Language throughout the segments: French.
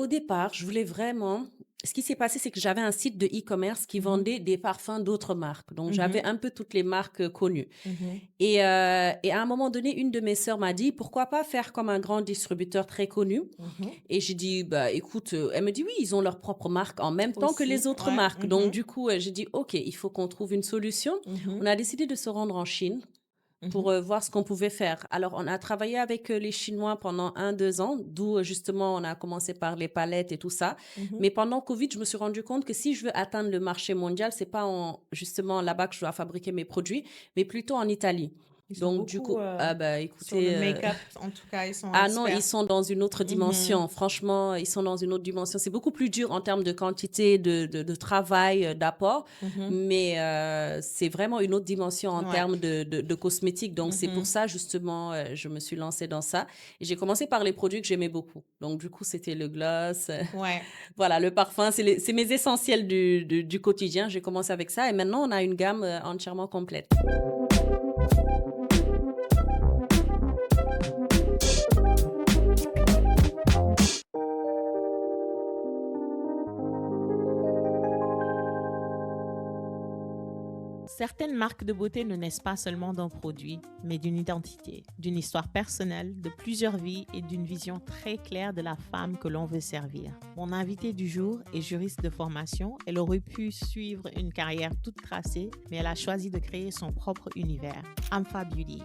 au départ, je voulais vraiment ce qui s'est passé, c'est que j'avais un site de e-commerce qui Mmh mh. vendait des parfums d'autres marques. Donc j'avais Mmh. un peu toutes les marques, connues Mmh. et à un moment donné, une de mes sœurs m'a dit: «Pourquoi pas faire comme un grand distributeur très connu?» Mmh. Et j'ai dit: «Bah, écoute», elle me dit: «Oui, ils ont leur propre marque en même temps que les Aussi, autres ouais. marques». Donc Mmh. du coup, j'ai dit: «OK, il faut qu'on trouve une solution». On Mmh. a décidé de se rendre en Chine Mmh. pour, voir ce qu'on pouvait faire. Alors on a travaillé avec, les Chinois pendant 1, 2 ans, d'où, justement on a commencé par les palettes et tout ça. Mmh. Mais pendant Covid, je me suis rendu compte que si je veux atteindre le marché mondial, c'est pas en justement là-bas que je dois fabriquer mes produits, mais plutôt en Italie. Ils sont Donc du beaucoup, coup ah bah, sur le écoutez, make-up, en tout cas, ils sont ah non, ils experts. sont dans une autre Mmh. dimension. Franchement, ils sont dans une autre dimension. C'est beaucoup plus dur en termes de quantité, de travail, d'apport, Mmh. mais c'est vraiment une autre dimension en Ouais. termes de cosmétiques. Donc c'est pour Mmh. ça justement, je me suis lancée dans ça et j'ai commencé par les produits que j'aimais beaucoup. Donc du coup, c'était le gloss, Ouais. voilà, le parfum, c'est mes essentiels du quotidien. J'ai commencé avec ça et maintenant on a une gamme, entièrement complète. Certaines marques de beauté ne naissent pas seulement d'un produit, mais d'une identité, d'une histoire personnelle, de plusieurs vies et d'une vision très claire de la femme que l'on veut servir. Mon invitée du jour est juriste de formation. Elle aurait pu suivre une carrière toute tracée, mais elle a choisi de créer son propre univers, Amfa Beauty,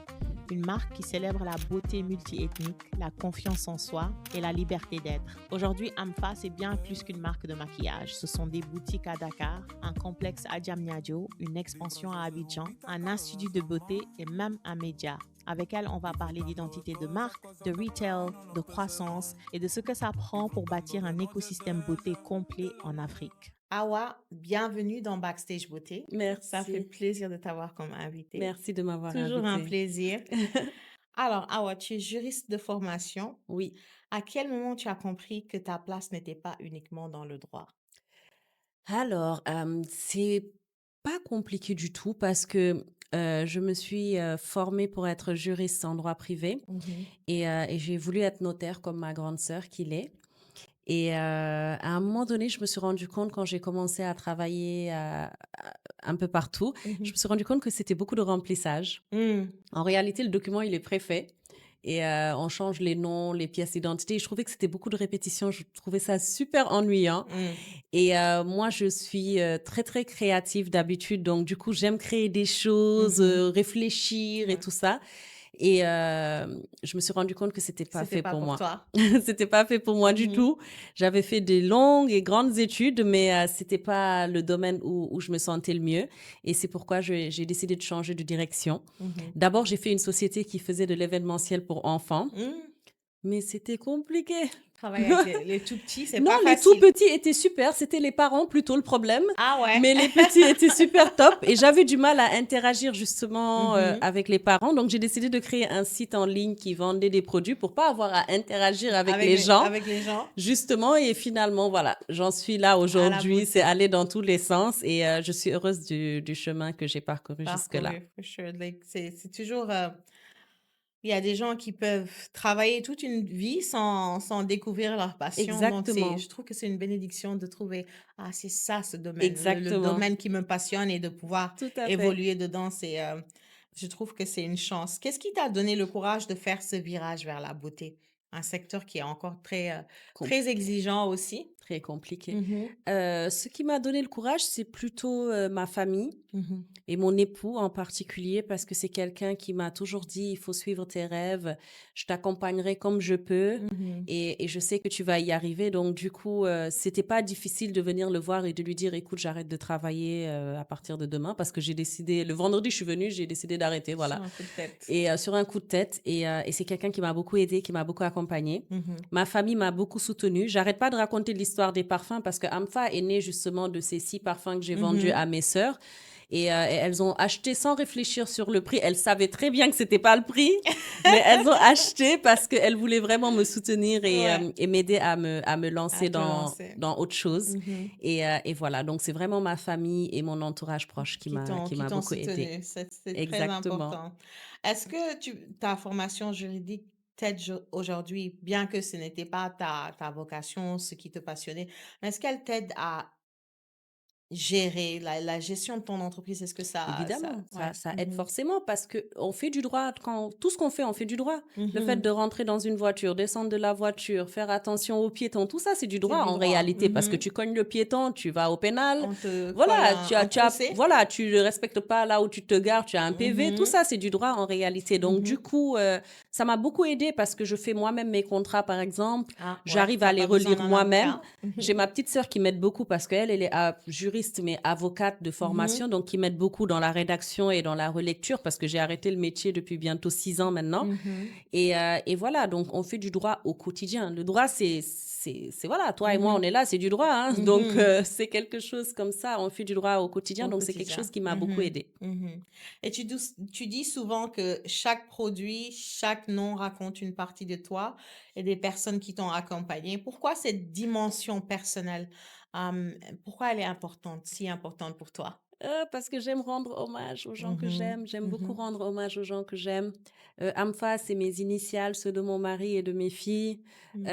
une marque qui célèbre la beauté multiethnique, la confiance en soi et la liberté d'être. Aujourd'hui, Amfa, c'est bien plus qu'une marque de maquillage. Ce sont des boutiques à Dakar, un complexe à Diamniadio, une expansion à Abidjan, un institut de beauté et même un média. Avec elle, on va parler d'identité de marque, de retail, de croissance et de ce que ça prend pour bâtir un écosystème beauté complet en Afrique. Awa, bienvenue dans Backstage Beauté. Ça fait Merci. plaisir de t'avoir comme invitée. Merci de m'avoir Toujours un invitée. plaisir. Alors, Awa, tu es juriste de formation. Oui. À quel moment tu as compris que ta place n'était pas uniquement dans le droit? Alors, c'est pas compliqué du tout parce que, je me suis, formée pour être juriste en droit privé Mhm. et j'ai voulu être notaire comme ma grande sœur qui l'est et à un moment donné, je me suis rendu compte quand j'ai commencé à travailler, un peu partout, je me Mhm. suis rendu compte que c'était beaucoup de remplissage. Mm. En réalité, le document, il est préfet et on change les noms, les pièces d'identité. Je trouvais que c'était beaucoup de répétitions. Je trouvais ça super ennuyant Mm. et moi, je suis, très, très créative d'habitude. Donc du coup, j'aime créer des choses, Mhm. réfléchir et Ouais. tout ça et je me suis rendu compte que c'était pas C'était fait pas pour pour moi. toi. C'était pas fait pour moi du Mhm. tout. J'avais fait des longues et grandes études, mais c'était pas le domaine où je me sentais le mieux et c'est pourquoi j'ai décidé de changer de direction. Mhm. D'abord, j'ai fait une société qui faisait de l'événementiel pour enfants, Mm. mais c'était compliqué. Travailler avec les tout petits, c'est Non, pas les tout facile. petits étaient super, c'était les parents plutôt le problème, Ah ouais. mais les petits étaient super top et j'avais du mal à interagir justement, Mhm. avec les parents. Donc j'ai décidé de créer un site en ligne qui vendait des produits pour pas avoir à interagir avec les gens, Avec les gens, justement et finalement voilà, j'en suis là à la aujourd'hui, c'est beauté. allé dans tous les sens et je suis heureuse du chemin que j'ai parcouru jusque-là. Parcouru, for sure. Like, c'est toujours, il y a des gens qui peuvent travailler toute une vie sans découvrir leur passion. Donc, Exactement, je trouve que c'est une bénédiction de trouver, ah, c'est ça ce domaine, le exactement, domaine qui me passionne et de pouvoir tout à fait. évoluer dedans. Je trouve que c'est une chance. Qu'est-ce qui t'a donné le courage de faire ce virage vers la beauté? Un secteur qui est encore très, très exigeant aussi. Très compliqué. Mhm, Ce qui m'a donné le courage, c'est plutôt, ma famille mhm, et mon époux en particulier parce que c'est quelqu'un qui m'a toujours dit: «Il faut suivre tes rêves, je t'accompagnerai comme je peux mhm. et je sais que tu vas y arriver». Donc du coup, c'était pas difficile de venir le voir et de lui dire: «Écoute, j'arrête de travailler, à partir de demain» parce que j'ai décidé le vendredi, je suis venue, j'ai décidé d'arrêter, Sur voilà un coup de tête. et sur un coup de tête et c'est quelqu'un qui m'a beaucoup aidée, qui m'a beaucoup accompagnée. Mhm, Ma famille m'a beaucoup soutenue. J'arrête pas de raconter l'histoire des parfums parce que Amfa est né justement de ces 6 parfums que j'ai vendus mhm. à mes sœurs et elles ont acheté sans réfléchir sur le prix. Elles savaient très bien que c'était pas le prix, mais elles ont acheté parce qu'elles voulaient vraiment me soutenir Ouais, et m'aider à me à lancer te lancer. dans autre chose Mhm. et voilà. Donc c'est vraiment ma famille et mon entourage proche qui Qui m'a t'ont beaucoup aidée. soutenu. C'est très Exactement. important. Est-ce que ta formation juridique t'aide aujourd'hui, bien que ce n'était pas ta vocation, ce qui te passionnait, mais est-ce qu'elle t'aide à gérer la gestion de ton entreprise? Est-ce que Évidemment, ouais. ça aide Mhm. forcément parce que on fait du droit quand tout ce qu'on fait, on fait du droit. Le fait de Mhm. rentrer dans une voiture, descendre de la voiture, faire attention aux piétons, tout ça, c'est du C'est droit du en droit. réalité parce que Mhm. tu cognes le piéton, tu vas au pénal. On te colle Voilà, un procès. voilà, tu ne respectes pas là où tu te gares, tu as un PV. Tout Mhm. ça, c'est du droit en réalité. Donc, du Mhm. coup, ça m'a beaucoup aidé parce que je fais moi-même mes contrats, par exemple. Ah ouais, J'arrive à t'as les pas besoin relire d'un moi-même. avocat. J'ai ma petite sœur qui m'aide beaucoup parce qu'elle, elle est juriste, mais avocate de formation, Mhm. donc qui m'aide beaucoup dans la rédaction et dans la relecture parce que j'ai arrêté le métier depuis bientôt 6 ans maintenant. Mhm. Et voilà, donc on fait du droit au quotidien. Le droit, voilà, toi et moi, on Mhm. est là, c'est du droit, hein. Donc, Mhm. c'est quelque chose comme ça, on fait du droit au quotidien, Au donc c'est quelque chose quotidien. qui m'a beaucoup Mhm. aidé. Mhm. Et tu dis souvent que chaque produit, chaque nom raconte une partie de toi et des personnes qui t'ont accompagné. Pourquoi cette dimension personnelle, euh, pourquoi elle est importante, si importante pour toi? Parce que j'aime rendre hommage aux gens que Mhm. j'aime. J'aime beaucoup Mhm. rendre hommage aux gens que j'aime. Amfa, c'est mes initiales, ceux de mon mari et de mes filles. Mhm.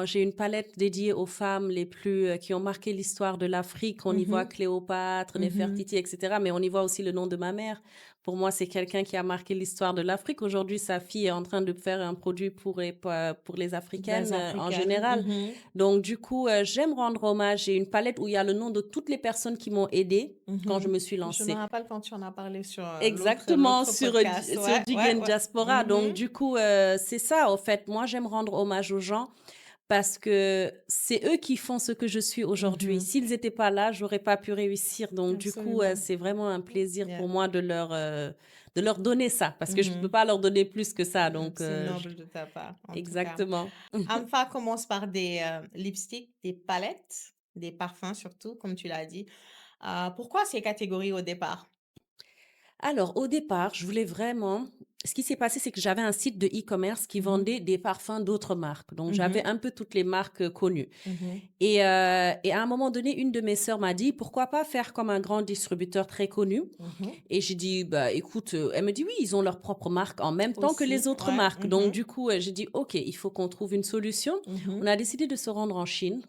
J'ai une palette dédiée aux femmes les plus qui ont marqué l'histoire de l'Afrique. On y voit Mhm. Cléopâtre, Mhm. Néfertiti, etc. Mais on y voit aussi le nom de ma mère. Pour moi, c'est quelqu'un qui a marqué l'histoire de l'Afrique. Aujourd'hui, sa fille est en train de faire un produit pour les Africaines Les en Africaines. général. Mhm. Donc, du coup, j'aime rendre hommage. J'ai une palette où il y a le nom de toutes les personnes qui m'ont aidée quand je Mhm. me suis Je me lancée. rappelle quand tu en as parlé sur Exactement, l'autre sur, podcast. sur Ouais, ouais, Jigen ouais. Diaspora. Donc, Mhm. du coup, c'est ça, en fait. Moi, j'aime rendre hommage aux gens parce que c'est eux qui font ce que je suis aujourd'hui. Mhm. S'ils n'étaient pas là, j'aurais pas pu réussir. Donc, du coup, Absolument. c'est vraiment un plaisir Yeah. pour moi de leur donner ça parce que je peux Mhm. pas leur donner plus que ça. Donc, C'est noble de ta part, en tout cas. exactement. Amfa commence par des lipsticks, des palettes, des parfums surtout, comme tu l'as dit. Pourquoi ces catégories au départ? Alors, au départ, je voulais vraiment. Ce qui s'est passé, c'est que j'avais un site de e-commerce qui Mhm. vendait des parfums d'autres marques. Donc, j'avais Mhm. un peu toutes les marques connues. Mhm. Et à un moment donné, une de mes sœurs m'a dit, pourquoi pas faire comme un grand distributeur très connu? Mhm. Et j'ai dit, bah écoute, elle me dit, oui, ils ont leur propre marque en même temps que les Aussi, autres ouais. marques. Donc, Mhm. du coup, j'ai dit, OK, il faut qu'on trouve une solution. On Mhm. a décidé de se rendre en Chine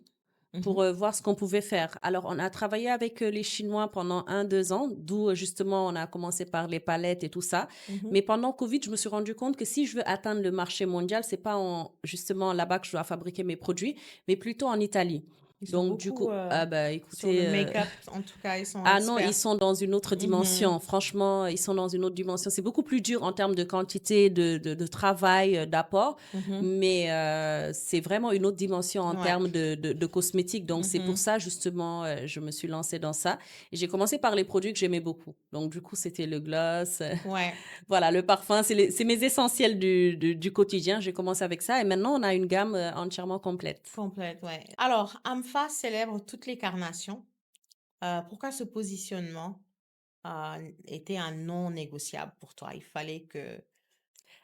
pour Mhm. voir ce qu'on pouvait faire. Alors, on a travaillé avec les Chinois pendant 1, 2 ans, d'où justement on a commencé par les palettes et tout ça. Mais Mhm. pendant Covid, je me suis rendu compte que si je veux atteindre le marché mondial, c'est pas justement là-bas que je dois fabriquer mes produits, mais plutôt en Italie. Ils sont Donc, du beaucoup coup, ah bah sur le écoutez, make-up, en tout cas, ils sont ah non, ils experts. sont dans une autre Mhm. dimension. Franchement, ils sont dans une autre dimension. C'est beaucoup plus dur en termes de quantité, de travail, d'apport. Mhm. Mais c'est vraiment une autre dimension en Ouais. termes de cosmétiques. Donc, c'est pour Mhm. ça, justement, je me suis lancée dans ça. Et j'ai commencé par les produits que j'aimais beaucoup. Donc, du coup, c'était le gloss. Ouais. Voilà, le parfum, c'est mes essentiels du quotidien. J'ai commencé avec ça. Et maintenant, on a une gamme entièrement complète. Complète, ouais. Alors, Amfa célèbre toutes les carnations. Pourquoi ce positionnement était un non négociable pour toi? Il fallait que...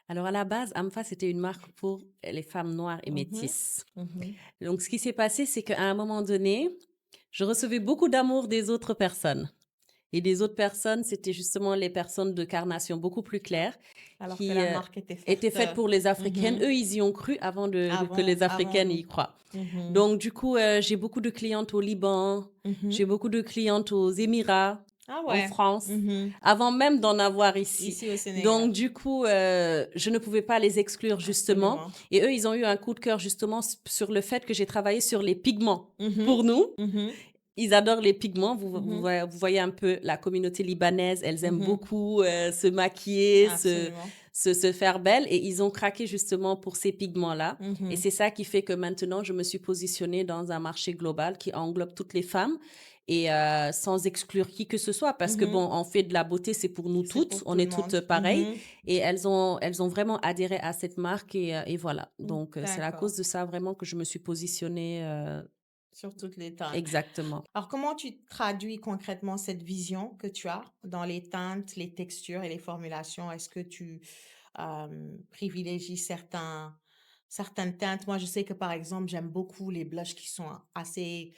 Alors, à la base, Amfa, c'était une marque pour les femmes noires et Mhm. métisses. Mhm. Donc, ce qui s'est passé, c'est qu'à un moment donné, je recevais beaucoup d'amour des autres personnes. Et les autres personnes, c'était justement les personnes de carnation beaucoup plus claires Alors que qui la marque était étaient faite faites pour les Africaines. mhm, Eux, ils y ont cru avant que avant, les avant Africaines nous. y croient. Mhm. Donc, du coup, j'ai beaucoup de clientes au Liban, j'ai Mhm. beaucoup de clientes aux Émirats, Ah en ouais. France, Mhm. avant même d'en avoir ici. Ici au Sénégal. Donc, du coup, je ne pouvais pas les exclure, justement. Absolument. Et eux, ils ont eu un coup de cœur, justement, sur le fait que j'ai travaillé sur les pigments. Mhm. Pour nous, Mhm. ils adorent les pigments. Mhm. Vous voyez un peu la communauté libanaise. Elles aiment Mhm. beaucoup se maquiller, Absolument. se faire belle. Et ils ont craqué justement pour ces pigments-là. Et Mhm. c'est ça qui fait que maintenant, je me suis positionnée dans un marché global qui englobe toutes les femmes et sans exclure qui que ce soit. Parce que bon, Mhm. on fait de la beauté, c'est pour nous C'est toutes. pour On tout le est monde. toutes pareilles. Mhm. Et elles ont vraiment adhéré à cette marque et voilà. Donc, c'est à D'accord. cause de ça vraiment que je me suis positionnée Sur toutes les teintes. exactement. Alors, comment tu traduis concrètement cette vision que tu as dans les teintes, les textures et les formulations? Est-ce que tu privilégies certaines teintes? Moi, je sais que par exemple, j'aime beaucoup les blushs qui sont assez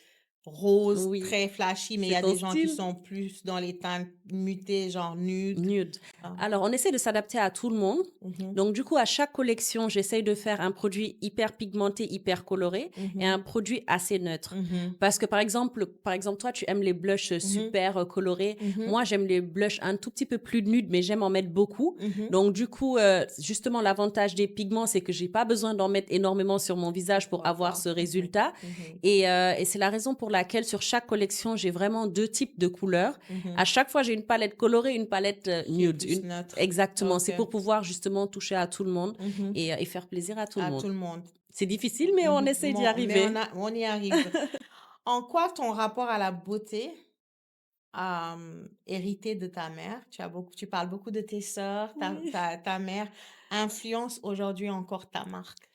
rose, Oui, très flashy, mais il y c'est a ton des gens qui style. sont plus dans les teintes mutées, genre nude. Nude. Ah. Alors, on essaie de s'adapter à tout le monde. Mhm, Donc, du coup, à chaque collection, j'essaye de faire un produit hyper pigmenté, hyper coloré et un mhm, produit assez neutre. mhm, Parce que, par exemple, toi, tu aimes les blushs mhm, super colorés. mhm, Moi, j'aime les blushs un tout petit peu plus nudes, mais j'aime en mettre beaucoup. mhm. Donc, du coup, justement, l'avantage des pigments, c'est que j'ai pas besoin d'en mettre énormément sur mon visage pour Pourquoi avoir pas? ce Mhm, résultat. mhm, Et c'est la raison pour laquelle, sur chaque collection, j'ai vraiment 2 types de couleurs. À mhm. chaque fois, j'ai une palette colorée, une palette Qui est nude. plus neutre. Exactement. Ok. C'est pour pouvoir justement toucher à tout le monde Mhm. et faire plaisir à tout le À monde. tout le monde. C'est difficile, mais on Mhm. essaie d'y Mais arriver. on y arrive. En quoi ton rapport à la beauté hérité de ta mère, tu parles beaucoup de tes sœurs, Oui. ta mère influence aujourd'hui encore ta marque.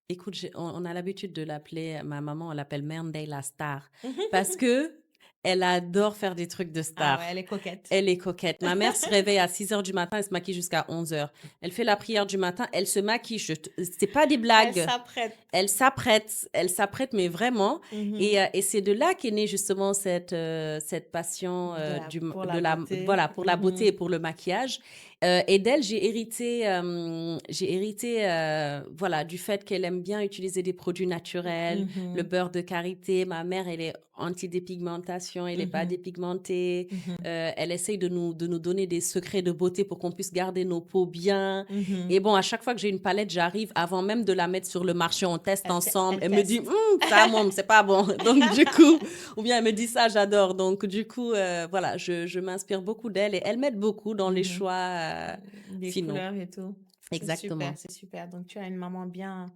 Écoute, on a l'habitude de l'appeler, ma maman, on l'appelle Mernday la star. Parce que elle adore faire des trucs de Ah ouais, star. elle est coquette. Elle est coquette. Ma mère se réveille à 6 heures du matin, elle se maquille jusqu'à 11 heures. Elle fait la prière du matin, elle se maquille. C'est pas des Elle blagues. s'apprête. Elle s'apprête, mais vraiment. Mhm. Et c'est de là qu'est née justement cette passion Pour de la beauté. voilà, pour la beauté et pour le maquillage. Et d'elle, j'ai hérité voilà, du fait qu'elle aime bien utiliser des produits naturels, le Mhm. beurre de karité. Ma mère, elle est anti-dépigmentation, elle n'est pas Mhm. dépigmentée. Mhm. Elle essaye de nous donner des secrets de beauté pour qu'on puisse garder nos peaux bien. Mhm. Et bon, à chaque fois que j'ai une palette, j'arrive, avant même de la mettre sur le marché, on teste ensemble. Elle Elle me dit, teste. ça, môme, c'est pas bon. Donc, du coup, ou bien elle me dit ça, j'adore. Donc, du coup, voilà, je m'inspire beaucoup d'elle et elle m'aide beaucoup dans les Mhm. choix Des finaux. couleurs et tout. C'est super, Exactement. c'est super. Donc, tu as une maman bien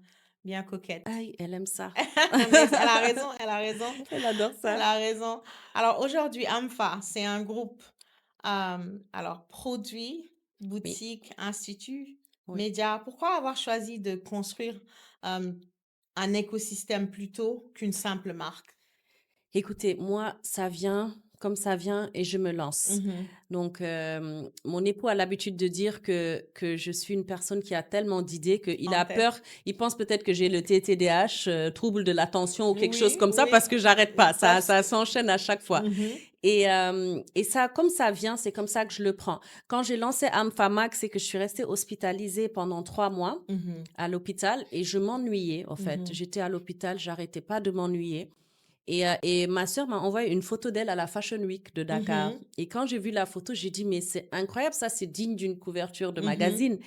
coquette. Aïe, elle aime ça. Mais elle a raison, elle a raison, Elle adore elle ça. a raison. Alors, aujourd'hui, AMFA, c'est un groupe, alors, produits, Oui, boutique, institut, oui. médias. Pourquoi avoir choisi de construire euh, un écosystème plutôt qu'une simple marque? Écoutez, moi, ça vient comme ça vient et je me lance. Mhm. Donc, mon époux a l'habitude de dire que je suis une personne qui a tellement d'idées qu'il En a peur. tête. Il pense peut-être que j'ai le TDAH, trouble de l'attention ou quelque chose Oui, comme ça oui. parce que j'arrête pas. Ça, Parce ça que... s'enchaîne à chaque fois. Mhm. Et ça, comme ça vient, c'est comme ça que je le prends. Quand j'ai lancé Amfamac, c'est que je suis restée hospitalisée pendant 3 mois Mhm. à l'hôpital et je m'ennuyais, en fait. Mhm. J'étais à l'hôpital, j'arrêtais pas de m'ennuyer. Et ma sœur m'a envoyé une photo d'elle à la Fashion Week de Dakar. Mhm. Et quand j'ai vu la photo, j'ai dit, mais c'est incroyable, ça, c'est digne d'une couverture de Mhm. magazine.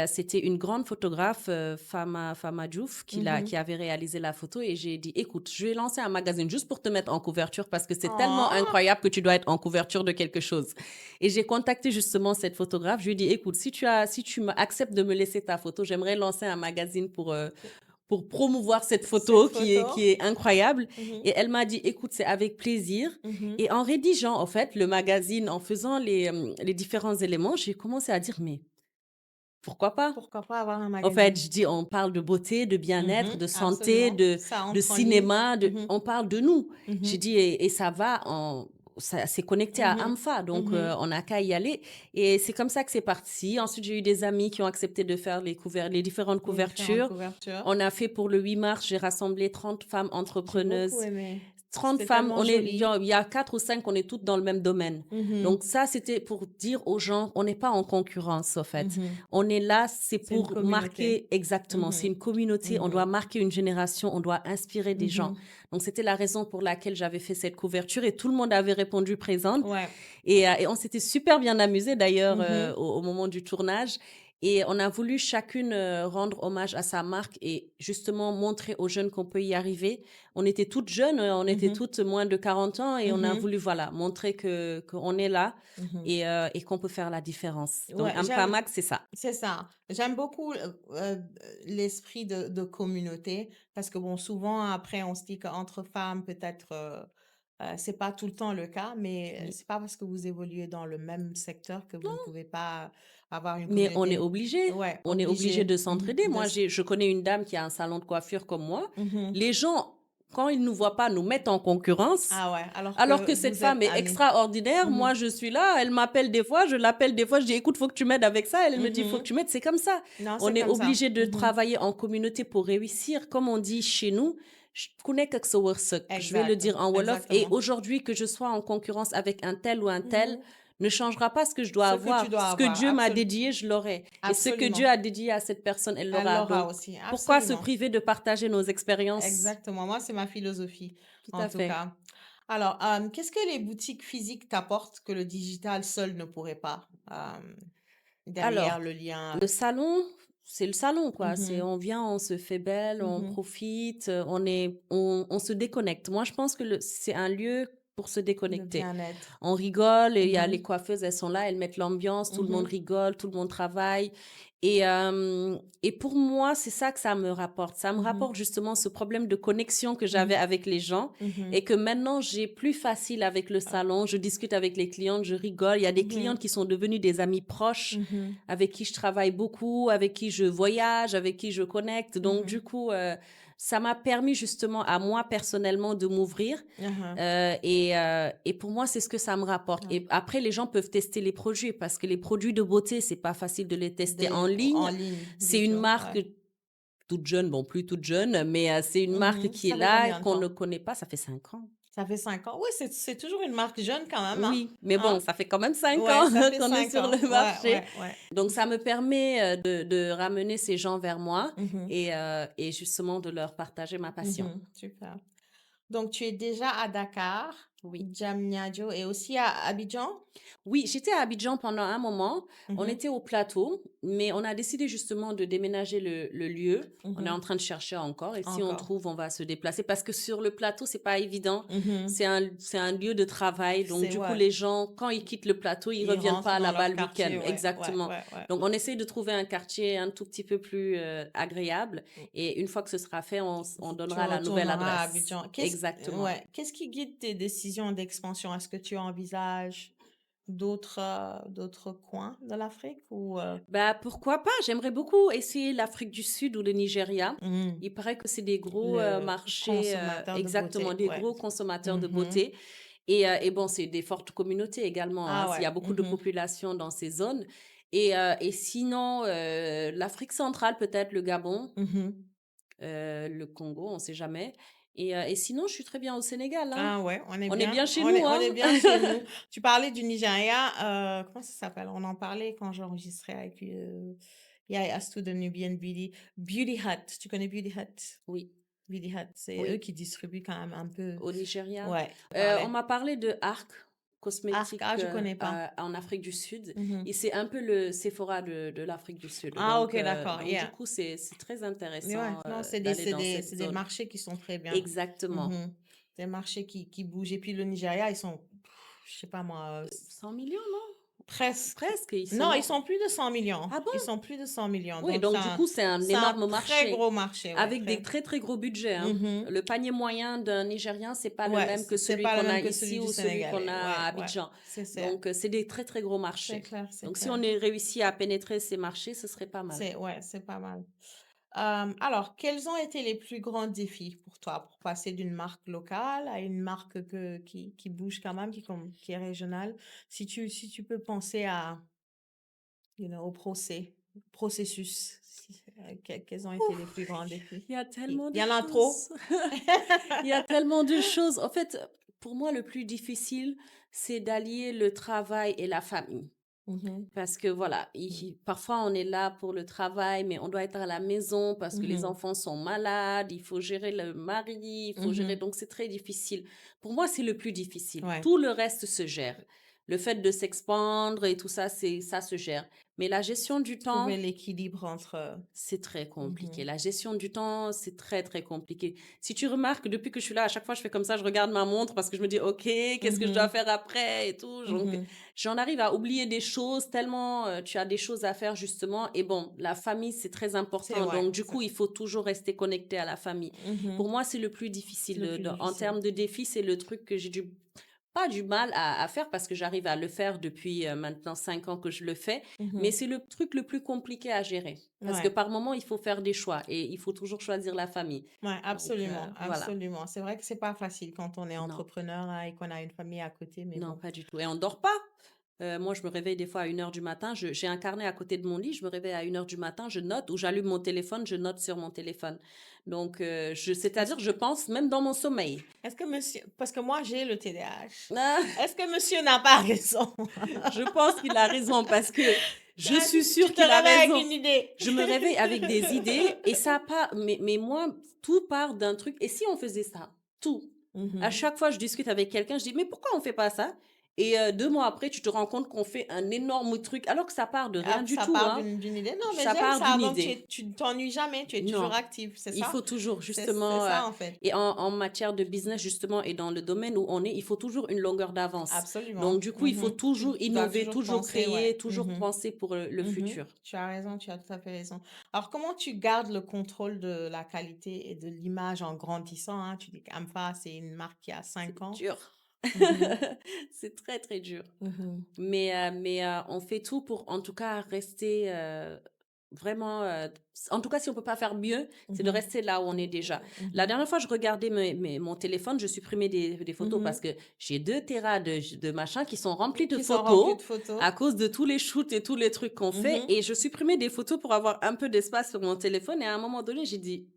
C'était une grande photographe, Fama Diouf, Mhm. qui avait réalisé la photo. Et j'ai dit, écoute, je vais lancer un magazine juste pour te mettre en couverture parce que c'est tellement Oh. incroyable que tu dois être en couverture de quelque chose. Et j'ai contacté justement cette photographe. Je lui ai dit, écoute, si tu acceptes de me laisser ta photo, j'aimerais lancer un magazine pour promouvoir cette Cette photo qui est, photo. qui est incroyable. Mhm. Et elle m'a dit, écoute, c'est avec plaisir. Mhm. Et en rédigeant, en fait, le magazine, en faisant les différents éléments, j'ai commencé à dire, mais pourquoi pas? Pourquoi pas avoir un En fait, magazine? je dis, on parle de beauté, de bien-être, Mhm. de santé, Absolument. de, Ça de entre en ligne. cinéma, Mhm. on parle de nous. J'ai Mhm. dit, et ça va ça c'est connecté à Mhm. AMFA, donc Mhm. on n'a qu'à y aller. Et c'est comme ça que c'est parti. Ensuite, j'ai eu des amis qui ont accepté de faire les différentes Les différentes couvertures. couvertures. On a fait pour le 8 mars, j'ai rassemblé 30 femmes J'ai beaucoup entrepreneuses. aimé. 30 C'était femmes, tellement il joli. y a 4 ou 5, on est toutes dans le même domaine. Mhm. Donc ça, c'était pour dire aux gens, on n'est pas en concurrence, en fait. Mhm. On est là, c'est C'est une pour communauté. marquer, exactement, c'est Mhm. une communauté, on doit Mhm. marquer une génération, on doit inspirer des gens. Mhm. Donc c'était la raison pour laquelle j'avais fait cette couverture et tout le monde avait répondu présente. Ouais. Et on s'était super bien amusé d'ailleurs Mhm. au moment du tournage. Et on a voulu chacune rendre hommage à sa marque et justement montrer aux jeunes qu'on peut y arriver. On était toutes jeunes, on était Mhm. toutes moins de 40 ans et on a Mhm. voulu voilà, montrer qu'on est là Mhm. et qu'on peut faire la différence. Donc, Ouais, Ampamac, c'est ça. c'est ça. J'aime beaucoup l'esprit de communauté parce que bon, souvent après, on se dit qu'entre femmes, peut-être, c'est pas tout le temps le cas, mais Oui. c'est pas parce que vous évoluez dans le même secteur que vous ne pouvez pas avoir une Mais on est communauté. obligé. Ouais, On est obligé obligé. de Mhm. s'entraider. Moi, je connais une dame qui a un salon de coiffure comme moi. Mhm. Les gens, quand ils ne nous voient pas, nous mettent en concurrence. Ah ouais, alors Alors que que cette vous êtes femme est amis. extraordinaire, Mhm. moi je suis là, elle m'appelle des fois, je l'appelle des fois, je dis écoute, faut que tu m'aides avec ça. Elle me dit faut que Mhm. tu m'aides, c'est comme ça. Non, On c'est est comme ça. obligé de Mhm. travailler en communauté pour réussir. Comme on dit chez nous, ku nekk ak sa wërsëg. Je vais le Exact. dire en wolof. Et Exactement. aujourd'hui, que je sois en concurrence avec un tel ou un tel, Mhm. ne changera pas ce que je dois Ce que tu avoir. dois Ce que avoir, Dieu m'a dédié, je l'aurai. Et ce que Dieu absolument. a dédié à cette personne, elle Elle l'aura. l'aura Donc, aussi, pourquoi se absolument. priver de partager nos expériences? Exactement. Moi, c'est ma philosophie, Tout en à tout fait. cas. Alors, qu'est-ce que les boutiques physiques t'apportent que le digital seul ne pourrait pas, derrière Alors, le lien? le salon, c'est le salon, quoi. C'est, Mhm. on vient, on se fait belle, on Mhm. profite, on se déconnecte. Moi, je pense que c'est un lieu pour se Le déconnecter. bien-être. On rigole, et il y a les Mhm. coiffeuses, elles sont là, elles mettent l'ambiance, tout le monde Mhm. rigole, tout le monde travaille. Et pour moi, c'est ça que ça me rapporte. Ça me Mhm. rapporte justement ce problème de connexion que j'avais Mhm. avec les gens Mhm. et que maintenant j'ai plus facile avec le salon. Je discute avec les clientes, je rigole. Il y a des clientes Mhm. qui sont devenues des amies proches, Mhm. avec qui je travaille beaucoup, avec qui je voyage, avec qui je connecte. Donc, Mhm. du coup, ça m'a permis justement à moi personnellement de m'ouvrir. Mhm. Et pour moi, c'est ce que ça me rapporte. Ouais. Et après, les gens peuvent tester les produits parce que les produits de beauté, c'est pas facile de les tester en En ligne. ligne, C'est bien une sûr. marque Ouais. toute jeune, bon, plus toute jeune, mais c'est une marque Mhm. qui est Ça fait là, combien de qu'on ne temps? connaît pas. Ça fait 5 ans. Ça fait 5 ans. Oui, c'est toujours une marque jeune quand même, hein? Oui, mais bon, Hein? ça fait quand même 5 ans Ouais, ça fait qu'on est cinq sur le ans. Ouais, marché. ouais, ouais. Donc, ça me permet de ramener ces gens vers moi Mhm. et justement de leur partager ma passion. Mhm. Super. Donc, tu es déjà à Dakar, Oui. Diamniadio et aussi à Abidjan? Oui, j'étais à Abidjan pendant un moment. On Mhm. était au plateau, mais on a décidé justement de déménager le lieu. On est Mhm. en train de chercher encore. Et si on Encore. trouve, on va se déplacer. Parce que sur le plateau, c'est pas évident. Mhm. C'est un lieu de travail. Donc, C'est, du coup, ouais, les gens, quand ils quittent le plateau, ils ils reviennent rentrent pas dans là-bas leur le week-end. quartier, ouais, ouais, Exactement. ouais, ouais. Donc, on essaie de trouver un quartier un tout petit peu plus agréable. Et une fois que ce sera fait, on Tu donnera la nouvelle retourneras à adresse. Abidjan. Exactement. Ouais, qu'est-ce qui guide tes décisions d'expansion? Est-ce que tu envisages d'autres coins de l'Afrique ou Bah, pourquoi pas? J'aimerais beaucoup essayer l'Afrique du Sud ou le Nigeria. mhm. Il paraît que c'est des gros Le marchés, consommateur de exactement, beauté? des Ouais. gros consommateurs de Mhm. beauté. Et bon, c'est des fortes communautés également, hein. Ah Il y ouais. a beaucoup de Mhm. population dans ces zones. Et sinon, l'Afrique centrale, peut-être le Gabon, Mhm. le Congo, on ne sait jamais. Et sinon, je suis très bien au Sénégal, hein. Ah ouais, on est On est bien. bien chez nous, On hein. est bien chez nous. Tu parlais du Nigeria, comment ça s'appelle? On en parlait quand j'enregistrais avec Yaya Astou de Nubian Beauty. Beauty Hut. Tu connais Beauty Hut? Oui, Beauty Hut, c'est eux oui, qui distribuent quand même un peu. au Nigeria. Ouais, On parlait. m'a parlé de Arc Arc, Cosmétique je connais pas. en Afrique du Sud. Et Mhm. c'est un peu le Sephora de l'Afrique du Sud. Ah, ok, d'accord, Donc du yeah. coup, c'est très Mais ouais, intéressant non, d'aller dans cette c'est des zone. marchés qui sont très bien. Exactement. Mhm. Des marchés qui bougent. Et puis le Nigeria, ils sont, je sais pas moi, 100 millions, non? presque. Presque, ils Non, ils sont... sont plus de 100 millions. Ah bon? Ils sont plus de 100 millions. Oui, Donc, donc du coup, c'est un c'est un énorme très marché gros marché, ouais, avec des très. très, très gros budgets, hein. Mhm. Le panier moyen d'un Nigérian, c'est pas le Ouais, même que c'est celui pas le qu'on même a que celui ici du ou celui qu'on a Sénégalais. à Ouais, ouais. Abidjan. C'est ça. Donc, c'est des très, très gros C'est marchés. clair, c'est Donc, si clair. on est réussi à pénétrer ces marchés, ce serait pas mal. Ouais, c'est pas mal. Alors, quels ont été les plus grands défis pour toi pour passer d'une marque locale à une marque qui bouge quand même, qui est régionale? Si tu peux penser à, au processus, quels ont été les plus grands défis? Il y a tellement Il de y en a trop? choses. Il y a tellement de choses. En fait, pour moi, le plus difficile, c'est d'allier le travail et la famille. Mhm, Parce que voilà, parfois on est là pour le travail, mais on doit être à la maison parce que les mhm, enfants sont malades, il faut gérer le mari, il faut gérer... mhm. Donc c'est très difficile. Pour moi, c'est le plus difficile. Ouais. Tout le reste se gère. Le fait de s'expandre et tout ça, ça se gère. Mais la gestion du Trouver temps, l'équilibre entre. c'est très compliqué. Mhm, La gestion du temps, c'est très, très compliqué. Si tu remarques, depuis que je suis là, à chaque fois, je fais comme ça, je regarde ma montre parce que je me dis, OK, qu'est-ce que je dois mhm, faire après et tout. Donc, mhm. j'en arrive à oublier des choses tellement tu as des choses à faire, justement. Et bon, la famille, c'est très C'est important. ouais. Donc, du coup, il faut toujours rester connecté à la famille. Pour Mhm. moi, c'est le plus C'est difficile. le plus En difficile. termes de défi, c'est le truc que j'ai pas du mal à faire parce que j'arrive à le faire depuis maintenant 5 ans que je le fais, mais Mhm. c'est le truc le plus compliqué à gérer. Parce que Ouais. par moment, il faut faire des choix et il faut toujours choisir la famille. Ouais, Donc, absolument, voilà. absolument. C'est vrai que c'est pas facile quand on est Non, entrepreneur là, et qu'on a une famille à côté, mais non, bon. pas du tout. Et on dort pas. Moi, je me réveille des fois à 1 heure du matin. J'ai un carnet à côté de mon lit. Je me réveille à 1 heure du matin, je note ou j'allume mon téléphone, je note sur mon téléphone. Donc, Est-ce c'est-à-dire, je pense même dans mon sommeil. est-ce que monsieur, parce que moi j'ai le TDAH, Ah, est-ce que monsieur n'a pas raison? je pense qu'il a raison parce que je suis Tu sûre te qu'il a réveilles avec raison. une idée. Je me réveille avec des idées et ça part, mais moi, tout part d'un truc. Et si on faisait ça? Tout. À Mhm. chaque fois, je discute avec quelqu'un, je dis, mais pourquoi on fait pas ça? Et 2 mois après, tu te rends compte qu'on fait un énorme truc, alors que ça part de rien Ah, du ça tout, part hein. d'une idée. Non, mais Ça j'aime part ça. d'une Donc, idée. tu ne t'ennuies jamais, tu es toujours Non, active, c'est il ça? faut toujours, C'est justement, ça, en fait. et en matière de business, justement, et dans le domaine où on est, il faut toujours une longueur d'avance. Donc, Absolument. du coup, il faut Mhm. toujours Tu dois innover, toujours toujours penser, ouais. créer, toujours Mhm. penser pour le Mhm. futur. Tu as raison, tu as tout à fait raison. Alors, comment tu gardes le contrôle de la qualité et de l'image en grandissant, hein? Tu dis qu'Amfa, c'est une marque qui a 5 C'est ans. dur. Mhm. C'est très, très dur. Mhm. Mais on fait tout pour, en tout cas, rester vraiment. En tout cas, si on peut pas faire mieux, c'est de Mhm. rester là où on est déjà. La Mhm. dernière fois, je regardais mon téléphone, je supprimais des photos parce Mhm. que j'ai 2 téras de machins qui sont remplis de Qui sont remplis photos de photos. à cause de tous les shoots et tous les trucs qu'on fait. Mhm. Et je supprimais des photos pour avoir un peu d'espace sur mon téléphone. Et à un moment donné, j'ai dit,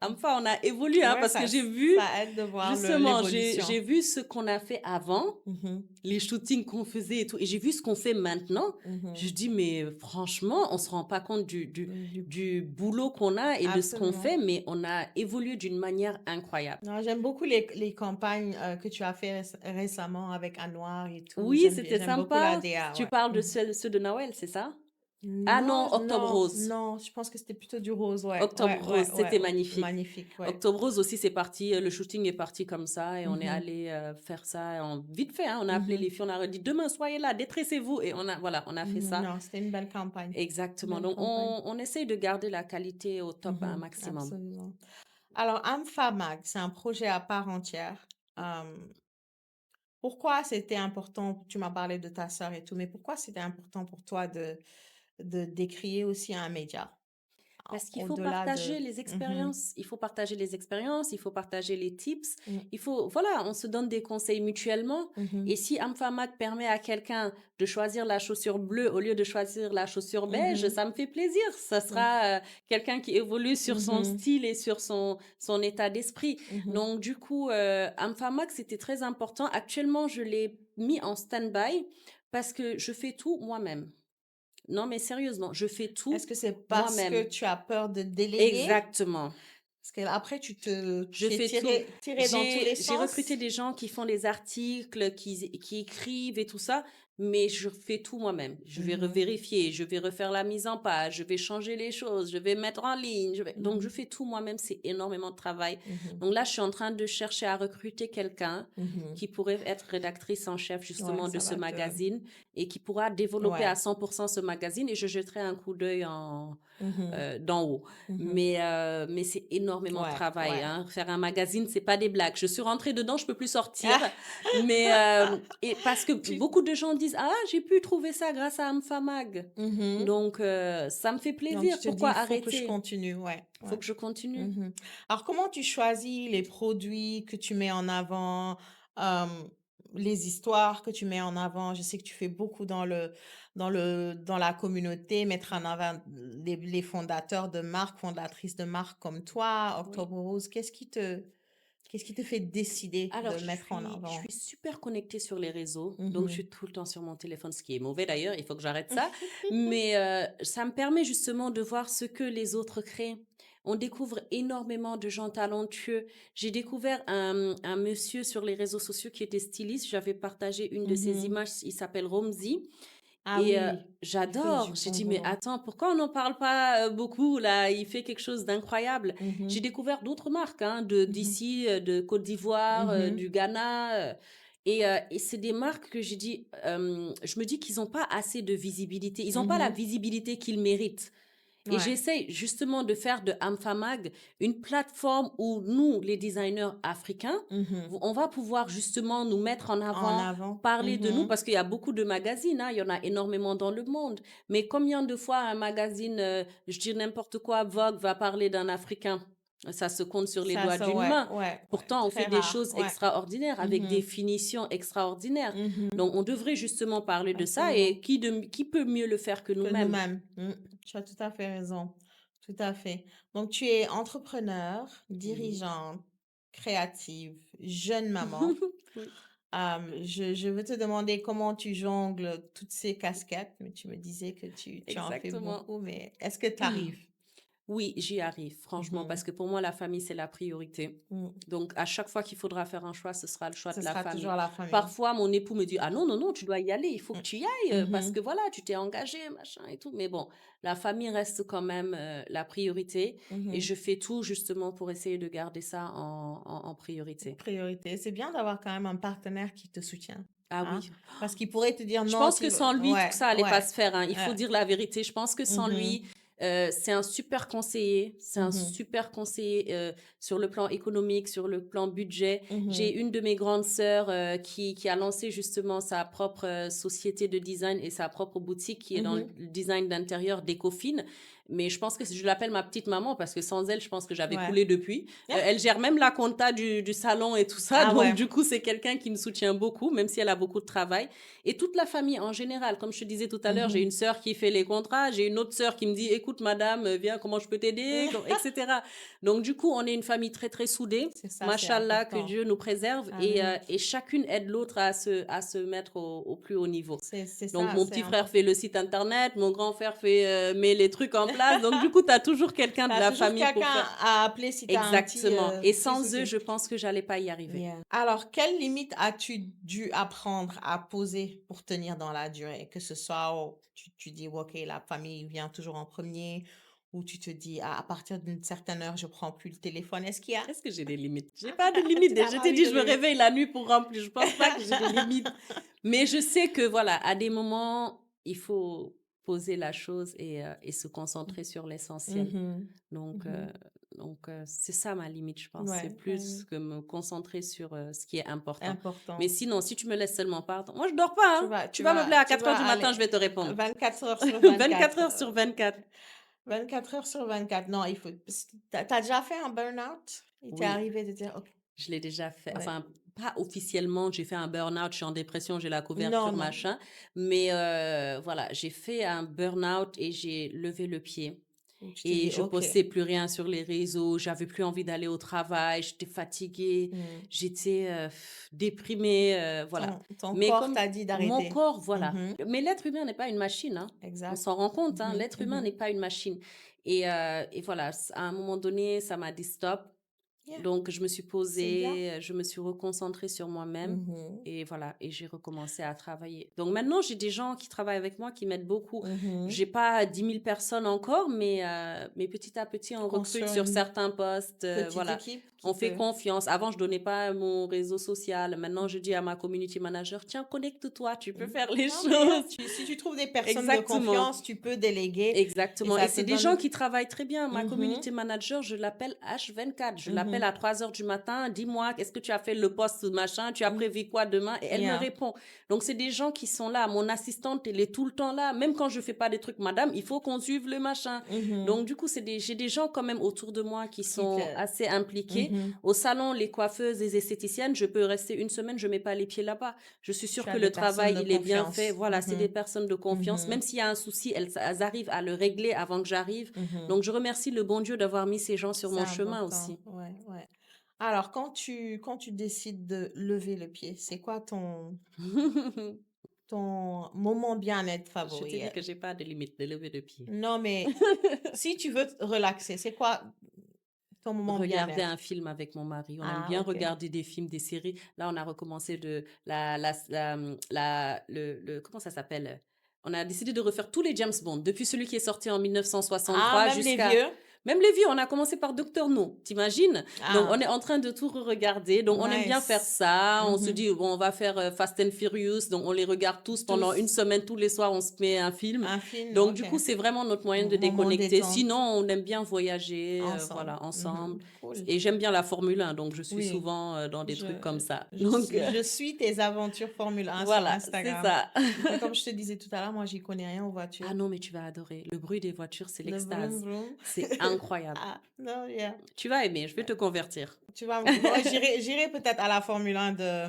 enfin, on a évolué, hein, Ouais, parce que j'ai vu, ça aide de voir justement, l'évolution. j'ai vu ce qu'on a fait avant, Mhm. les shootings qu'on faisait et tout, et j'ai vu ce qu'on fait maintenant. Je Mhm. dis, mais franchement, on se rend pas compte Du- du boulot qu'on a et de ce qu'on Absolument. fait, mais on a évolué d'une manière incroyable. Non, j'aime beaucoup les campagnes que tu as fait récemment avec Anouar et tout. Oui, c'était J'aime beaucoup la sympa. DA, Tu ouais. parles de Mhm. ceux de Noël, c'est ça? Ah Non, non, Octobre non, Rose. non, je pense que c'était plutôt du rose, ouais, Octobre ouais, Rose, ouais, ouais, c'était ouais. magnifique. Magnifique, ouais. Octobre Rose aussi, c'est parti, le shooting est parti comme ça et on est Mhm. allé faire ça vite fait, hein, on a appelé les Mhm. filles, on a dit demain soyez là, détressez-vous et on a fait Mhm. ça. Non, c'était une belle campagne. Exactement. Belle Donc campagne. on essaye de garder la qualité au top un Mhm. maximum. Absolument. Alors, Amfamag, c'est un projet à part entière. Euh, Pourquoi c'était important, tu m'as parlé de ta sœur et tout, mais pourquoi c'était important pour toi de d'écrire aussi à un média, Parce qu'il faut au-delà de... partager les Mhm, expériences. Il faut partager les expériences, il faut partager les tips. mm, Il faut, voilà, on se donne des conseils mutuellement. Et mhm, si Amfamak permet à quelqu'un de choisir la chaussure bleue au lieu de choisir la chaussure beige, mhm, ça me fait plaisir. Ça mm, sera quelqu'un qui évolue sur son mhm, style et sur son état d'esprit. mhm. Donc, du coup, Amfamak, c'était très important. Actuellement, je l'ai mis en stand-by parce que je fais tout moi-même. Non, mais sérieusement, je fais Est-ce tout que c'est parce que moi-même. tu as peur de déléguer? Exactement. Parce que après Je tu es fais tout. tiré dans tous les J'ai recruté sens. des gens qui font les articles, qui écrivent et tout ça, mais je fais tout moi-même. Je vais Mhm, revérifier, je vais refaire la mise en page, je vais changer les choses, je vais mettre en ligne. Donc, je mhm, fais tout moi-même. C'est énormément de travail. mhm, Donc là, je suis en train de chercher à recruter quelqu'un mhm. qui pourrait être rédactrice en chef Ouais, justement de ça ce va te... magazine et qui pourra développer à Ouais. 100% ce magazine et je jetterai un coup d'œil Mhm, d'en haut. mhm. Mais c'est énormément de Ouais, travail, ouais. hein. Faire un magazine, c'est pas des blagues. Je suis rentrée dedans, je peux plus sortir. Ah, Et parce que tu... beaucoup de gens disent, ah, j'ai pu trouver ça grâce à Amfamag. Mhm. Donc, ça me fait Donc, plaisir. tu te dis, Pourquoi il faut que je arrêter? continue. Ouais, Faut ouais. que je continue. Mhm. Alors, comment tu choisis les produits que tu mets en avant, euh, les histoires que tu mets en avant? Je sais que tu fais beaucoup dans la communauté, mettre en avant les fondateurs de marques, fondatrices de marques comme toi, Oui. Octobre Rose. Qu'est-ce qui te fait décider de Alors, mettre en je suis avant? super connectée sur les réseaux, donc je Mhm. suis tout le temps sur mon téléphone, ce qui est mauvais d'ailleurs, il faut que j'arrête ça. Mais ça me permet justement de voir ce que les autres créent. On découvre énormément de gens talentueux. J'ai découvert un monsieur sur les réseaux sociaux qui était styliste. J'avais partagé une de ses Mhm. images. Il s'appelle Romzi. Ah Et oui, il fait du j'adore. J'ai bon dit, mais boulot. attends, pourquoi on n'en parle pas beaucoup là? Il fait quelque chose d'incroyable. J'ai Mhm. découvert d'autres marques hein, Mhm. d'ici, de Côte d'Ivoire, Mhm. du Ghana. Et c'est des marques que j'ai dit, je me dis qu'ils n'ont pas assez de visibilité. Ils n'ont pas la Mhm. visibilité qu'ils méritent. Et Ouais. j'essaie justement de faire de Amfamag une plateforme où nous, les designers africains, Mhm. on va pouvoir justement nous mettre en En avant, avant. parler de nous, Mhm. parce qu'il y a beaucoup de magazines, hein, il y en a énormément dans le monde. Mais combien de fois un magazine, je dis n'importe quoi, Vogue va parler d'un Africain? Ça se compte sur les Ça, doigts ça, d'une ouais, main. ouais, ouais. Pourtant, on fait Très des rare, choses ouais. extraordinaires avec des Mhm, finitions extraordinaires. mhm, Donc, on devrait justement parler de ça absolument. et qui peut mieux le faire que Que nous-mêmes? nous-mêmes. Tu as tout à fait raison. Tout à fait. Donc, tu es entrepreneur, Oui. dirigeante, créative, jeune maman. Oui, Je veux te demander comment tu jongles toutes ces casquettes, mais tu me disais que tu en fais exactement. beaucoup, mais est-ce que tu arrives? Oui, j'y arrive, franchement, parce Mhm, que pour moi, la famille, c'est la priorité. mm. Donc, à chaque fois qu'il faudra faire un choix, ce sera le choix Ce de la sera famille. toujours la famille. Parfois, mon époux me dit, ah non, non, non, tu dois y aller, il faut que Mm, tu y ailles, parce que mhm, voilà, tu t'es engagé, machin et tout. Mais bon, la famille reste quand même la priorité et mhm. je fais tout justement pour essayer de garder ça en priorité. Priorité. C'est bien d'avoir quand même un partenaire qui te soutient, Ah hein? oui. Parce qu'il pourrait te dire Je non, pense que sans lui, tout ouais, ça allait pas ouais, se faire, hein. Il faut ouais. dire la vérité. Je pense que sans lui, Mhm, c'est un super conseiller. C'est un mhm, super conseiller sur le plan économique, sur le plan budget. J'ai mhm, une de mes grandes sœurs qui a lancé justement sa propre société de design et sa propre boutique qui est dans le mhm. design d'intérieur d'Ecofine. Mais je pense que je l'appelle ma petite maman parce que sans elle, je pense que j'avais Ouais. coulé depuis. Elle gère même la compta du salon et tout ça. Ah Donc, ouais. du coup, c'est quelqu'un qui me soutient beaucoup, même si elle a beaucoup de travail. Et toute la famille en général, comme je te disais tout à l'heure, j'ai Mhm. une sœur qui fait les contrats, j'ai une autre sœur qui me dit, écoute madame, viens, comment je peux t'aider, etc. Donc du coup, on est une famille très très soudée. C'est ça, c'est Machallah, que important. Dieu nous préserve Amen. et chacune aide l'autre à se mettre au plus haut niveau. C'est Donc ça, mon c'est petit frère fait important. le site internet, mon grand frère fait met les trucs en place. Donc du coup, tu as toujours quelqu'un Tu de as la toujours famille pour quelqu'un faire à appeler si tu as exactement. Et un petit sans eux, souci. je pense que j'allais pas y arriver. Yeah. Alors, quelles limites as-tu dû apprendre à poser pour tenir dans la durée? Que ce soit, tu dis, OK, la famille vient toujours en premier, ou tu te dis, à partir d'une certaine heure, je prends plus le téléphone. Est-ce qu'il y a? Est-ce que j'ai des limites? J'ai pas de limites. Tu n'as Je pas t'ai envie dit, de je me limite. réveille la nuit pour remplir. Je pense pas que j'ai des limites. Mais je sais que, voilà, à des moments, il faut poser la chose et se concentrer sur l'essentiel. Mhm. Donc, Mhm. c'est ça ma limite, je pense. C'est Ouais, plus que me concentrer sur ce qui est important. Mais important. sinon, si tu me laisses seulement part, moi, je dors pas, hein. Tu vas m'appeler à Tu 4 heures vas du matin, aller je vais te répondre. 24 heures sur 24 24. heures sur 24. 24 heures sur 24. Non, il faut. T'as déjà fait un burn-out? Il t'est Oui. arrivé de dire, OK, Je l'ai déjà fait, ouais. enfin, pas officiellement, j'ai fait un burn-out, je suis en dépression, j'ai la Non, couverture, non. machin. Mais voilà, j'ai fait un burn-out et j'ai levé le pied. Où tu t'es Et dit, je OK. postais plus rien sur les réseaux, j'avais plus envie d'aller au travail, j'étais fatiguée, Hmm. j'étais déprimée, voilà. Ton Mais corps comme t'a dit mon d'arrêter. corps, voilà. Mhm. Mais l'être humain n'est pas une machine, hein. On Exact. s'en rend compte, hein. Mhm, L'être humain n'est mhm. pas une machine. Et voilà, à un moment donné, ça m'a dit stop. Yeah, Donc, je me suis c'est bien. posée, je me suis reconcentrée sur moi-même Mhm, et voilà, et j'ai recommencé à travailler. Donc maintenant, j'ai des gens qui travaillent avec moi qui m'aident beaucoup. mhm. J'ai pas 10 000 personnes encore, mais petit à petit, on recrute Construire sur une certains postes. petite Voilà, équipe on qui fait te... confiance. Avant, je donnais pas mon réseau social. Maintenant, je dis à ma community manager, tiens, connecte-toi, tu peux Mhm. faire les Non, mais choses. si tu trouves des personnes de Exactement. confiance, tu peux déléguer et Exactement. Et ça te c'est des gens donne... qui travaillent très bien. Ma Mhm, community manager, je l'appelle H24. Je l'appelle à mhm, 3 heures du matin. Dis-moi, qu'est-ce que tu as fait le poste machin? Tu as mhm. prévu quoi demain? Et elle me Yeah. répond. Donc, c'est des gens qui sont là. Mon assistante, elle est tout le temps là. Même quand je fais pas des trucs, madame, il faut qu'on suive le machin. Mhm. Donc, du coup, j'ai des gens quand même autour de moi qui Qui sont te... assez impliqués. Mhm. Au salon, les coiffeuses, les esthéticiennes, je peux rester une semaine, je mets pas les pieds là-bas. Je suis sûre Tu que as le des personnes travail, de il est bien fait. confiance. Voilà, c'est des Mhm, personnes de confiance. Même mhm, s'il y a un souci, elles arrivent à le régler avant que j'arrive. mhm. Donc, je remercie le bon Dieu d'avoir mis ces gens sur C'est mon chemin important. aussi. Ouais, ouais. Alors, quand tu décides de lever le pied, c'est quoi ton moment bien-être Je t'ai favori? dit que j'ai pas de limite de lever de pied. Non, mais si tu veux te relaxer, c'est quoi ton moment Regarder un bien-être? film avec mon mari. On aime Ah, bien OK. regarder des films, des séries. Là, on a recommencé comment ça s'appelle? On a décidé de refaire tous les James Bond, depuis celui qui est sorti en Ah, 1963 même les jusqu'à vieux? même les vieux. On a commencé par Docteur No, t'imagines? Donc, on Ah, est en train de tout re-regarder. Donc, on aime bien faire nice. ça. On se Mhm. dit, bon, on va faire Fast and Furious. Donc, on les regarde tous pendant une Tous semaine. Tous les soirs, on se met un film. un film, Donc, OK. du coup, c'est vraiment notre moyen de Moment déconnecter. Sinon, détente on aime bien voyager, ensemble. voilà, ensemble. Mhm. Cool. Et j'aime bien la Formule 1, donc je suis Oui. souvent dans des Je, trucs comme ça. Donc, je suis tes aventures Formule 1 sur voilà, c'est Instagram. ça. Mais comme je te disais tout à l'heure, moi, j'y connais rien aux Ah voitures. non, mais tu vas adorer. Le bruit des voitures, c'est Le vroom l'extase. vroom. C'est incroyable. Non, yeah. Tu vas aimer, je vais te convertir. Tu vas ouais, j'irai peut-être à la Formule 1 de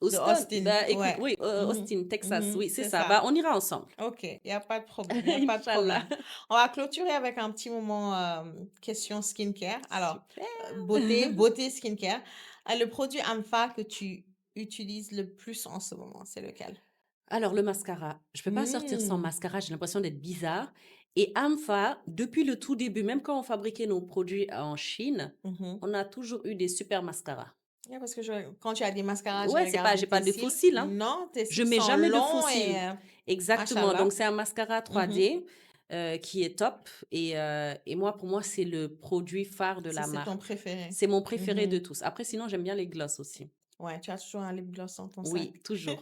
Austin. Bah, écoute, Ouais. oui, Mhm, Austin, Texas, mhm, oui, c'est c'est ça. ça. Bah, on ira ensemble. Ok, il n'y a pas de problème. Il n'y a pas de Inch'Allah. problème. On va clôturer avec un petit moment question skincare. Alors, Super. beauté skincare. Le produit Amfa que tu utilises le plus en ce moment, c'est lequel? Alors, le mascara. Je peux pas sortir sans Hmm. mascara, j'ai l'impression d'être bizarre. Et Amfa, depuis le tout début, même quand on fabriquait nos produits en Chine, Mhm. on a toujours eu des super mascaras. Yeah, parce que quand tu as des mascaras, j'ai Ouais, regardé j'ai pas tes de cils. fossiles, hein. Non, tes Je cils mets sont jamais de longs fossiles. et Exactement. Donc, machallah. c'est un mascara Mhm. 3D qui est top. Et moi, pour moi, c'est le produit phare de la C'est ton marque. préféré. C'est mon préféré de Mhm. tous. Après, sinon, j'aime bien les gloss aussi. Ouais, tu as toujours un lip gloss dans ton sac. Oui, toujours.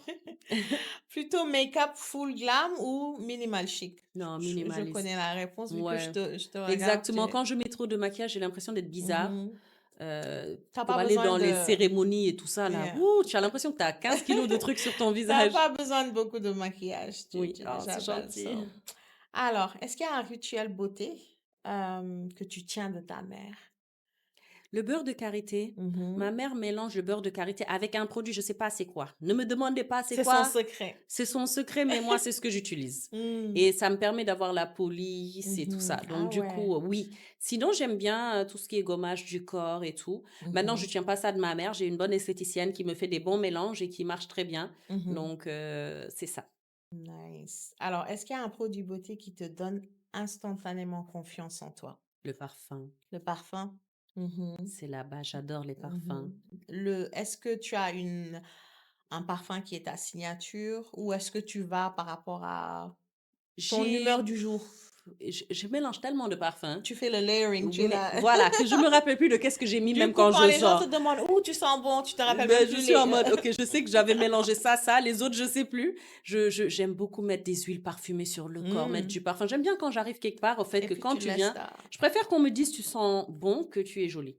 Plutôt make-up full glam ou minimal chic? Non, Je minimaliste. connais la réponse vu que Ouais, je te regarde. exactement. Quand je mets trop de maquillage, j'ai l'impression d'être bizarre. Mhm. T'as Pour pas aller besoin dans les de... cérémonies et tout ça, là, Yeah. ouh, tu as l'impression que tu as 15 kilos de trucs sur ton T'as visage. pas besoin de beaucoup de maquillage, Oui, tu oh, c'est j'appelle gentil. ça. Alors, est-ce qu'il y a un rituel beauté que tu tiens de ta mère? Le beurre de karité, Mhm. ma mère mélange le beurre de karité avec un produit, je sais pas c'est quoi. Ne me demandez pas c'est C'est son quoi. secret. C'est son secret, mais moi, c'est ce que j'utilise. Mm. Et ça me permet d'avoir la police et tout Mhm. ça. Ah Donc, du ouais. coup, oui. Sinon, j'aime bien tout ce qui est gommage du corps et tout. Maintenant, je Mhm. tiens pas ça de ma mère. J'ai une bonne esthéticienne qui me fait des bons mélanges et qui marche très bien. Mhm. Donc, c'est ça. Nice. Alors, est-ce qu'il y a un produit beauté qui te donne instantanément confiance en toi? Le parfum, Le parfum? Mhm. c'est là-bas. J'adore les parfums. Est-ce que tu as un parfum qui est ta signature ou est-ce que tu vas par rapport à ton humeur du jour? Je mélange tellement de parfums. Tu fais le layering, tu es Mais là. voilà, que je me rappelle plus de qu'est-ce que j'ai mis Du même coup, quand quand je les gens te sors. demandent où tu sens bon, tu te rappelles même Ben, je plus suis en mode, ok, je sais que j'avais mélangé ça, les autres, je sais plus. J'aime beaucoup mettre des huiles parfumées sur le corps, mettre du parfum. J'aime bien quand j'arrive quelque part, au fait Et que puis quand tu tu laisses viens, ça. je préfère qu'on me dise tu sens bon que tu es jolie.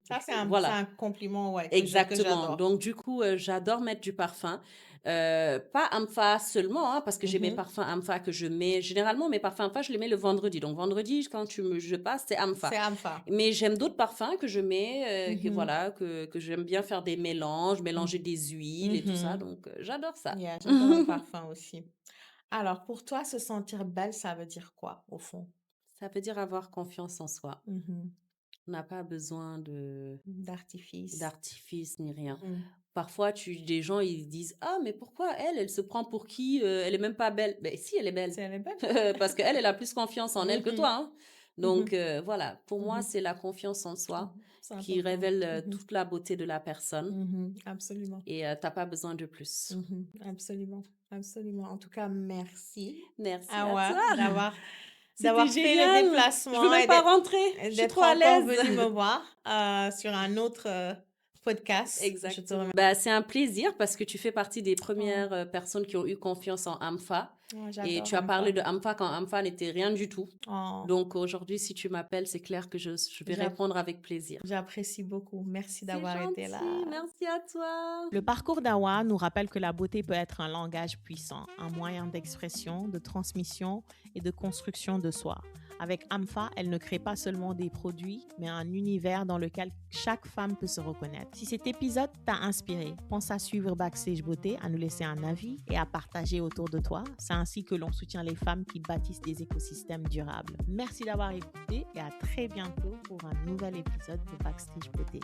Ça, c'est Voilà. un compliment, ouais, que Exactement. j'adore. Donc, du coup, j'adore mettre du parfum. Pas Amfa seulement, hein, parce que j'ai mes parfums Amfa que je mets. Généralement, mes parfums Amfa, je les mets le vendredi. Donc, vendredi, quand je passe, c'est Amfa. C'est Amfa. Mais j'aime d'autres parfums que je mets, que j'aime bien faire des mélanges, mélanger des huiles et tout ça. Donc, j'adore ça. Yeah, j'adore les parfums aussi. Alors, pour toi, se sentir belle, ça veut dire quoi, au fond? Ça veut dire avoir confiance en soi. On n'a pas besoin D'artifice. d'artifice ni rien. Parfois, des gens, ils disent, ah, mais pourquoi elle se prend pour qui? Elle est même pas belle. Ben, si, elle est belle. Si elle est belle. Parce qu'elle a plus confiance en elle que toi, hein. Donc, voilà. Pour moi, c'est la confiance en soi C'est qui important. révèle toute la beauté de la personne. Absolument. Et t'as pas besoin de plus. Absolument. Absolument. En tout cas, merci. Merci Awa, à toi. d'avoir C'était fait le génial. Je déplacement veux même et pas rentrer. Je suis d'être trop à encore l'aise. venu me voir sur un autre podcast. Je te Exactement. remercie. Bah, c'est un plaisir parce que tu fais partie des premières personnes qui ont eu confiance en Amfa. Oh, Et j'adore tu as parlé Amfa. de Amfa quand Amfa n'était rien du tout. Oh, Donc aujourd'hui, si tu m'appelles, c'est clair que je vais répondre avec plaisir. j'apprécie beaucoup. Merci d'avoir C'est été là. gentil. Merci à toi. Le parcours d'Awa nous rappelle que la beauté peut être un langage puissant, un moyen d'expression, de transmission et de construction de soi. Avec Amfa, elle ne crée pas seulement des produits, mais un univers dans lequel chaque femme peut se reconnaître. Si cet épisode t'a inspiré, pense à suivre Backstage Beauté, à nous laisser un avis et à partager autour de toi. C'est ainsi que l'on soutient les femmes qui bâtissent des écosystèmes durables. Merci d'avoir écouté et à très bientôt pour un nouvel épisode de Backstage Beauté.